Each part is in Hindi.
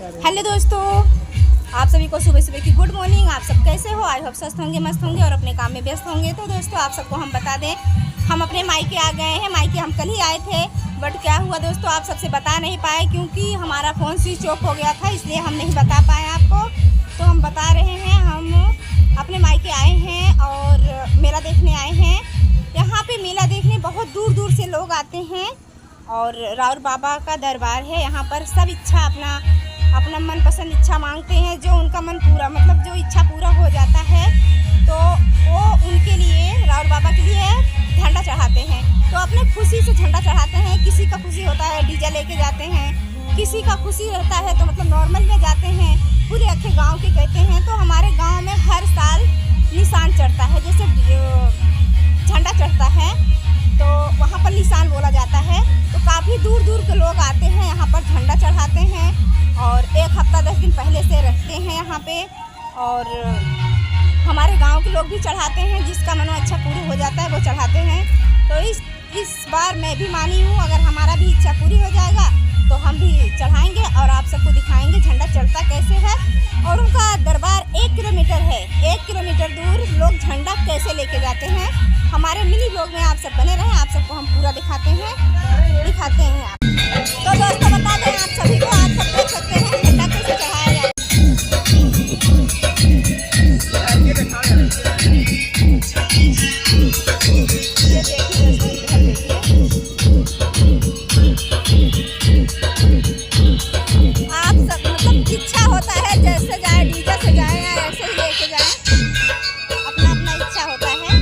हेलो दोस्तों, आप सभी को सुबह सुबह की गुड मॉर्निंग। आप सब कैसे हो? आई होप स्वस्थ होंगे, मस्त होंगे और अपने काम में व्यस्त होंगे। तो दोस्तों, आप सबको हम बता दें, हम अपने मायके आ गए हैं। मायके हम कल ही आए थे, बट क्या हुआ दोस्तों, आप सबसे बता नहीं पाए क्योंकि हमारा फ़ोन स्विच ऑफ हो गया था, इसलिए हम नहीं बता पाए आपको। तो हम बता रहे हैं, हम अपने मायके आए हैं और मेला देखने आए हैं। यहाँ पे मेला देखने बहुत दूर दूर से लोग आते हैं और राउर बाबा का दरबार है। यहाँ पर सब इच्छा अपना मनपसंद इच्छा मांगते हैं, जो उनका मन पूरा मतलब जो इच्छा पूरा हो जाता है तो वो उनके लिए राउर बाबा के लिए झंडा चढ़ाते हैं। तो अपने खुशी से झंडा चढ़ाते हैं। किसी का खुशी होता है डीजे लेके जाते हैं, किसी का खुशी रहता है तो मतलब नॉर्मल में जाते हैं। पूरे अखे गांव के कहते हैं। तो हमारे गांव में हर साल निशान चढ़ता है, जैसे झंडा चढ़ता है तो वहाँ पर निशान बोला जाता है। तो काफ़ी दूर दूर के लोग आते हैं, यहाँ पर झंडा चढ़ाते हैं और एक हफ्ता 10 दिन पहले से रहते हैं यहाँ पे। और हमारे गांव के लोग भी चढ़ाते हैं, जिसका मन अच्छा पूरी हो जाता है वो चढ़ाते हैं। तो इस बार मैं भी मानी हूँ, अगर हमारा भी इच्छा पूरी हो जाएगा तो हम भी चढ़ाएंगे और आप सबको दिखाएंगे झंडा चढ़ता कैसे है। और उनका दरबार 1 किलोमीटर है, 1 किलोमीटर दूर लोग झंडा कैसे लेके जाते हैं। हमारे मिनी ब्लॉग में आप सब बने रहें, आप सबको हम पूरा दिखाते हैं आप। तो दोस्तों बता दें आप सभी को, आप सब देख सकते हैं झंडा कैसे चढ़ाया जाए। आप सब मतलब इच्छा होता है जैसे जाए, डीजे से जाए या ऐसे ही लेके जाए, अपना अपना इच्छा होता है।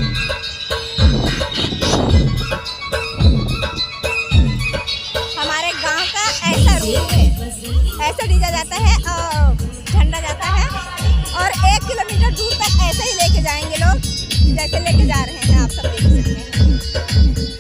हमारे गांव का ऐसा रूल है, ऐसे डीजे जाता है और झंडा जाता है और 1 किलोमीटर दूर तक ऐसे ही लेके जाएंगे लोग, जैसे लेके जा रहे हैं आप सब देख सकते हैं।